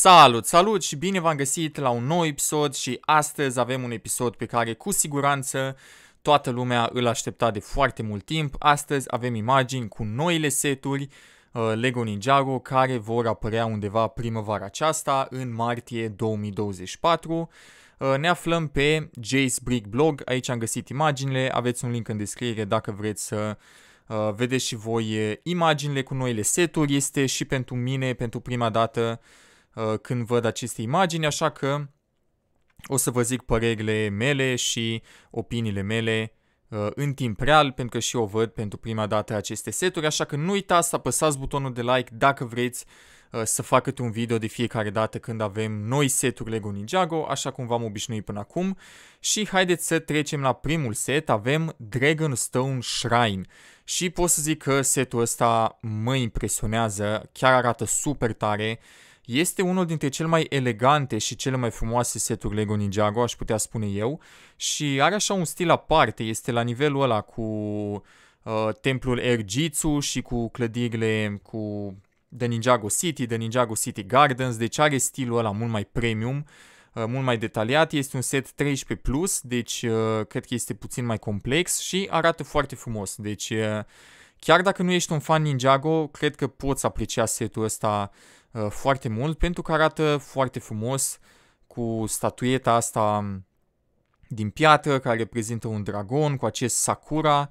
Salut, salut și bine v-am găsit la un nou episod și astăzi avem un episod pe care cu siguranță toată lumea îl aștepta de foarte mult timp. Astăzi avem imagini cu noile seturi LEGO Ninjago care vor apărea undeva primăvara aceasta, în martie 2024. Ne aflăm pe Jace Brick Blog, aici am găsit imaginile, aveți un link în descriere dacă vreți să vedeți și voi imaginile cu noile seturi. Este și pentru mine, pentru prima dată când văd aceste imagini, așa că o să vă zic părerile mele și opiniile mele în timp real, pentru că și eu văd pentru prima dată aceste seturi, așa că nu uitați să apăsați butonul de like dacă vreți să fac câte un video de fiecare dată când avem noi seturi LEGO Ninjago, așa cum v-am obișnuit până acum. Și haideți să trecem la primul set, avem Dragonstone Shrine. Și pot să zic că setul ăsta mă impresionează, chiar arată super tare. Este unul dintre cele mai elegante și cele mai frumoase seturi LEGO Ninjago, aș putea spune eu. Și are așa un stil aparte, este la nivelul ăla cu templul Airjitsu și cu clădirile cu The Ninjago City, The Ninjago City Gardens, deci are stilul ăla mult mai premium, mult mai detaliat. Este un set 13+, deci cred că este puțin mai complex și arată foarte frumos. Deci chiar dacă nu ești un fan Ninjago, cred că poți aprecia setul ăsta foarte mult, pentru că arată foarte frumos cu statueta asta din piatră care reprezintă un dragon cu acest Sakura,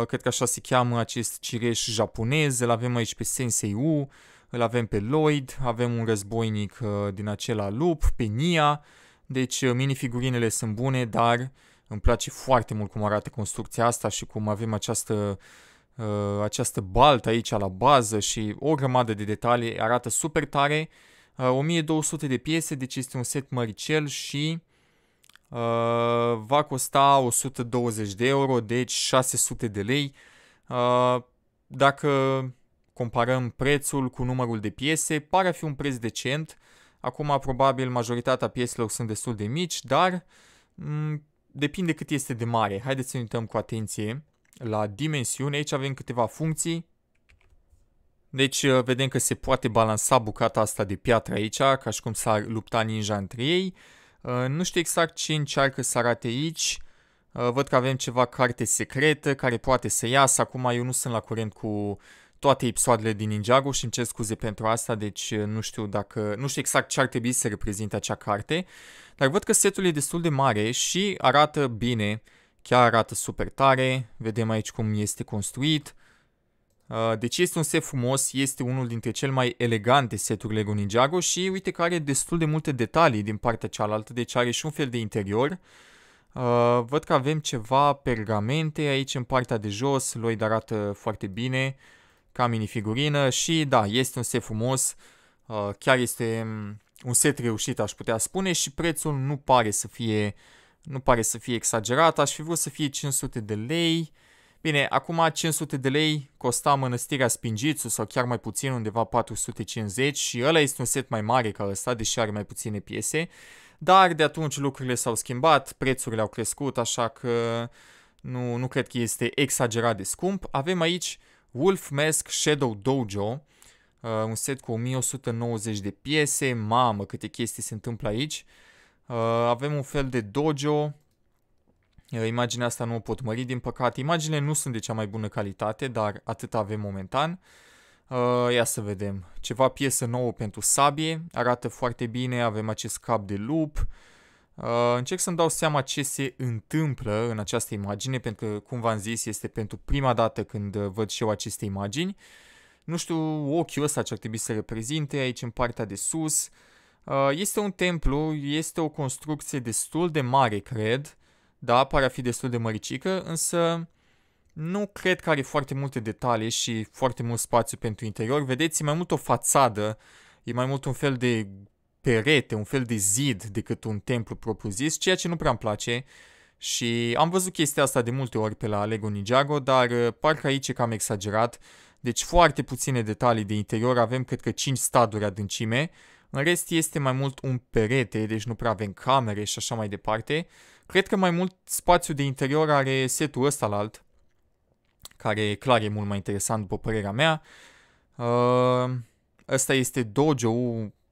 cred că așa se cheamă acest cireș japonez. Îl avem aici pe Sensei U, îl avem pe Lloyd, avem un războinic din acela lup, pe Nia. Deci minifigurinele sunt bune, dar îmi place foarte mult cum arată construcția asta și cum avem această baltă aici la bază și o grămadă de detalii, arată super tare. 1200 de piese, deci este un set măricel și va costa 120 de euro, deci 600 de lei. Dacă comparăm prețul cu numărul de piese, pare a fi un preț decent. Acum probabil majoritatea pieselor sunt destul de mici, dar depinde cât este de mare. Haideți să ne uităm cu atenție la dimensiuni. Aici avem câteva funcții. Deci vedem că se poate balansa bucata asta de piatră aici, ca și cum s-ar lupta ninja între ei. Nu știu exact ce încearcă să arate aici. Văd că avem ceva carte secretă care poate să iasă. Acum eu nu sunt la curent cu toate episoadele din Ninjago și îmi cer scuze pentru asta, deci nu știu exact ce ar trebui să reprezinte acea carte. Dar văd că setul e destul de mare și arată bine. Chiar arată super tare. Vedem aici cum este construit. Deci este un set frumos, este unul dintre cele mai elegante seturi LEGO Ninjago și uite că are destul de multe detalii din partea cealaltă, deci are și un fel de interior. Văd că avem ceva pergamente aici în partea de jos, Lloyd arată foarte bine ca minifigurină și da, este un set frumos, chiar este un set reușit, aș putea spune, și prețul nu pare să fie exagerat. Aș fi vrut să fie 500 de lei. Bine, acum 500 de lei costa Mănăstirea Spinjitzu sau chiar mai puțin, undeva 450, și ăla este un set mai mare ca ăsta, deși are mai puține piese. Dar de atunci lucrurile s-au schimbat, prețurile au crescut, așa că nu cred că este exagerat de scump. Avem aici Wolf Mask Shadow Dojo, un set cu 1190 de piese. Mamă, câte chestii se întâmplă aici. Avem un fel de dojo. Imaginea asta nu o pot mări, din păcate. Imaginile nu sunt de cea mai bună calitate, dar atât avem momentan. Ia să vedem. Ceva piesă nouă pentru sabie. Arată foarte bine. Avem acest cap de lup. Încerc să-mi dau seama ce se întâmplă în această imagine, pentru că, cum v-am zis, este pentru prima dată când văd și eu aceste imagini. Nu știu ochiul ăsta ce ar trebui să reprezinte aici în partea de sus. Este un templu, este o construcție destul de mare, cred. Da, pare a fi destul de măricică, însă nu cred că are foarte multe detalii și foarte mult spațiu pentru interior. Vedeți, e mai mult o fațadă, e mai mult un fel de perete, un fel de zid decât un templu propriu-zis, ceea ce nu prea îmi place. Și am văzut chestia asta de multe ori pe la LEGO Ninjago, dar parcă aici e cam exagerat. Deci foarte puține detalii de interior, avem cred că 5 staduri adâncime. În rest este mai mult un perete, deci nu prea avem camere și așa mai departe. Cred că mai mult spațiu de interior are setul ăsta la alt, care clar e mult mai interesant după părerea mea. Ăsta este dojo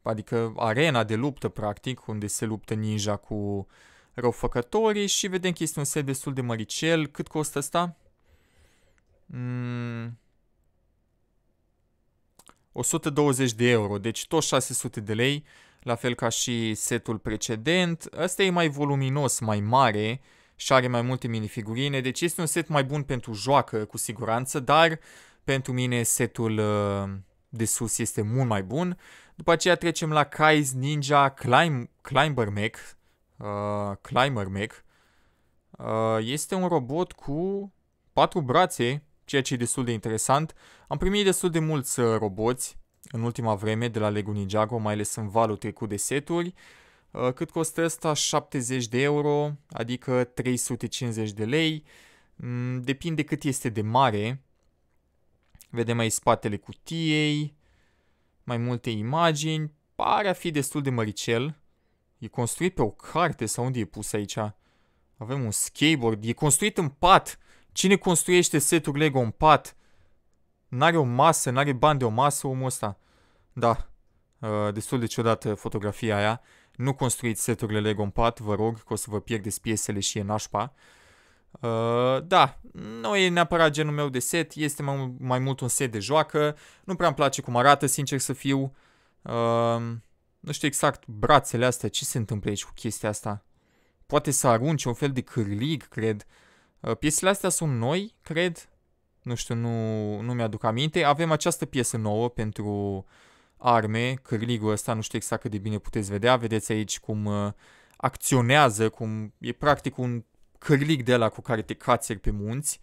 adică arena de luptă, practic, unde se luptă ninja cu răufăcătorii și vedem că este un set destul de măricel. Cât costă ăsta? 120 de euro, deci tot 600 de lei, la fel ca și setul precedent. Ăsta e mai voluminos, mai mare și are mai multe minifigurine, deci este un set mai bun pentru joacă, cu siguranță, dar pentru mine setul de sus este mult mai bun. După aceea trecem la Kai's Ninja Climber Mech. Este un robot cu 4 brațe, ceea ce e destul de interesant. Am primit destul de mulți roboți în ultima vreme de la Lego Ninjago, mai ales în valul trecut de seturi. Cât costă ăsta? 70 de euro, adică 350 de lei. Depinde cât este de mare. Vedem aici spatele cutiei, mai multe imagini. Pare a fi destul de măricel. E construit pe o carte sau unde e pus aici? Avem un skateboard. E construit în pat. Cine construiește seturi Lego în pat? N-are o masă, n-are bani de o masă omul ăsta. Da, destul de ciudată fotografia aia. Nu construiți seturile Lego în pat, vă rog, că o să vă pierdeți piesele și e nașpa. Da, nu e neapărat genul meu de set, este mai mult un set de joacă. Nu prea îmi place cum arată, sincer să fiu. Nu știu exact brațele astea, ce se întâmplă aici cu chestia asta? Poate să arunce un fel de cârlig, cred. Piesele astea sunt noi, cred. Nu știu, nu mi-aduc aminte. Avem această piesă nouă pentru arme, cârligul ăsta, nu știu exact cât de bine puteți vedea. Vedeți aici cum acționează, cum e practic un cârlig de ăla cu care te cațeri pe munți.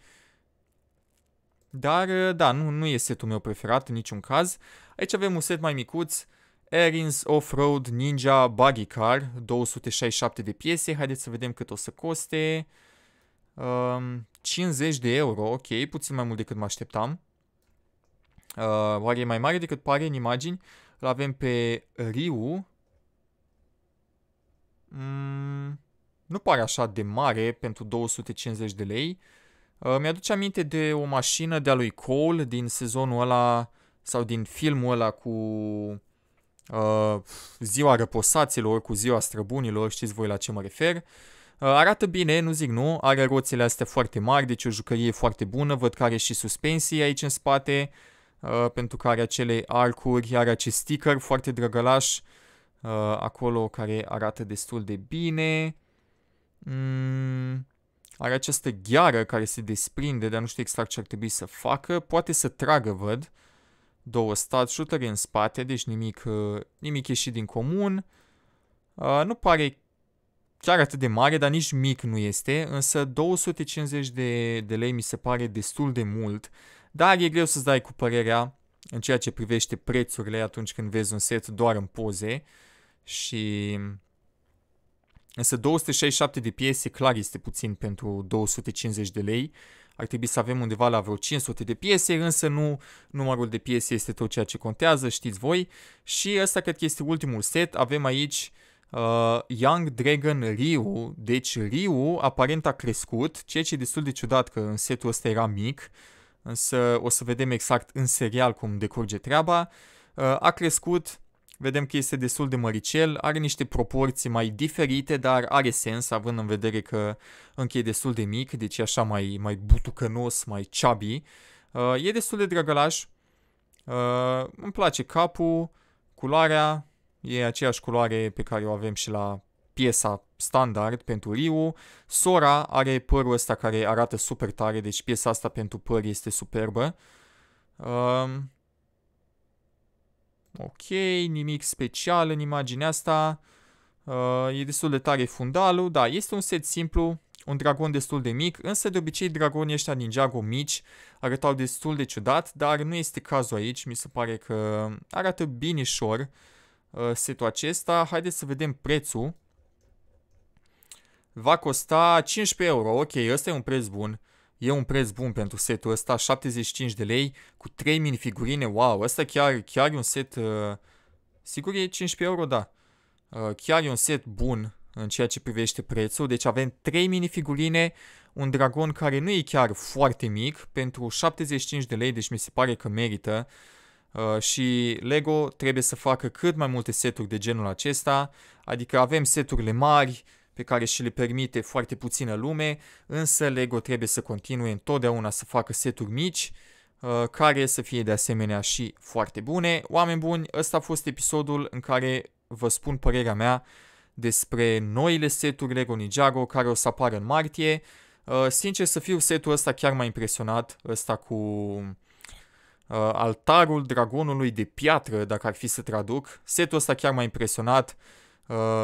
Dar, da, nu e setul meu preferat în niciun caz. Aici avem un set mai micuț. Erin's Off-Road Ninja Buggy Car, 267 de piese. Haideți să vedem cât o să coste. 50 de euro, ok, puțin mai mult decât mă așteptam. Oare e mai mare decât pare în imagini? Îl avem pe Ryu. Nu pare așa de mare pentru 250 de lei. Mi-aduce aminte de o mașină de-a lui Cole din sezonul ăla sau din filmul ăla cu ziua răposaților, cu ziua străbunilor, știți voi la ce mă refer. Arată bine, nu zic nu, are roțile astea foarte mari, deci o jucărie foarte bună, văd că are și suspensii aici în spate, pentru că are acele arcuri, are acest sticker foarte drăgălaș acolo care arată destul de bine. Are această gheară care se desprinde, dar nu știu exact ce ar trebui să facă, poate să tragă, văd. Două stat shootere în spate, deci nimic ieșit din comun. Nu pare chiar atât de mare, dar nici mic nu este, însă 250 de lei mi se pare destul de mult, dar e greu să-ți dai cu părerea în ceea ce privește prețurile atunci când vezi un set doar în poze. Și însă 267 de piese clar este puțin pentru 250 de lei. Ar trebui să avem undeva la vreo 500 de piese, însă nu numărul de piese este tot ceea ce contează, știți voi. Și ăsta cred că este ultimul set. Avem aici Young Dragon Ryu. Deci Ryu aparent a crescut, ceea ce e destul de ciudat că în setul ăsta era mic. Însă o să vedem exact în serial cum decurge treaba. A crescut, vedem că este destul de măricel, are niște proporții mai diferite, dar are sens având în vedere că încă e destul de mic, deci e așa mai butucănos, mai chubby. E destul de drăgălaș. Îmi place capul, culoarea e aceeași culoare pe care o avem și la piesa standard pentru Ryu. Sora are părul ăsta care arată super tare, deci piesa asta pentru păr este superbă. Ok, nimic special în imaginea asta. E destul de tare fundalul. Da, este un set simplu, un dragon destul de mic, însă de obicei dragonii ăștia Ninjago mici arătau destul de ciudat, dar nu este cazul aici. Mi se pare că arată binișor setul acesta. Haideți să vedem prețul. Va costa 15 euro. Ok, ăsta e un preț bun. E un preț bun pentru setul ăsta, 75 de lei cu 3 minifigurine. Wow, ăsta chiar e un set, sigur e 15 euro, da. Chiar e un set bun în ceea ce privește prețul. Deci avem 3 minifigurine, un dragon care nu e chiar foarte mic pentru 75 de lei, deci mi se pare că merită. Și Lego trebuie să facă cât mai multe seturi de genul acesta, adică avem seturile mari pe care și le permite foarte puțină lume, însă Lego trebuie să continue întotdeauna să facă seturi mici, care să fie de asemenea și foarte bune. Oameni buni, ăsta a fost episodul în care vă spun părerea mea despre noile seturi Lego Ninjago care o să apară în martie. Sincer să fiu, setul ăsta chiar m-a impresionat, ăsta cu altarul dragonului de piatră, dacă ar fi să traduc. Setul ăsta chiar m-a impresionat,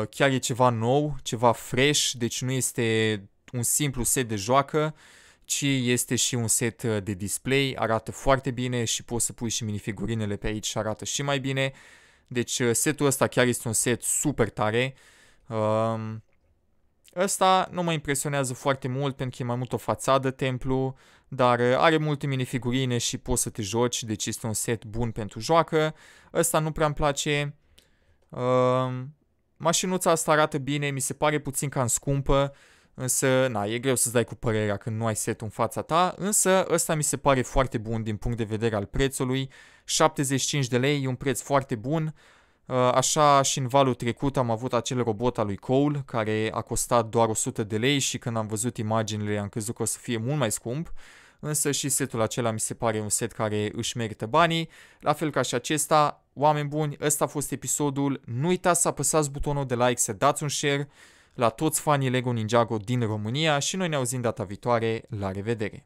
chiar e ceva nou, ceva fresh, deci nu este un simplu set de joacă, ci este și un set de display, arată foarte bine și poți să pui și minifigurinele pe aici și arată și mai bine. Deci setul ăsta chiar este un set super tare. Ăsta nu mă impresionează foarte mult pentru că e mai mult o fațadă templu, dar are multe minifigurine și poți să te joci, deci este un set bun pentru joacă. Ăsta nu prea îmi place. Mașinuța asta arată bine, mi se pare puțin cam scumpă, însă na, e greu să-ți dai cu părerea când nu ai setul în fața ta, însă ăsta mi se pare foarte bun din punct de vedere al prețului. 75 de lei e un preț foarte bun. Așa și în valul trecut am avut acel robot al lui Cole care a costat doar 100 de lei și când am văzut imaginile am crezut că o să fie mult mai scump, însă și setul acela mi se pare un set care își merită banii, la fel ca și acesta. Oameni buni, ăsta a fost episodul, nu uitați să apăsați butonul de like, să dați un share la toți fanii Lego Ninjago din România și noi ne auzim data viitoare, la revedere!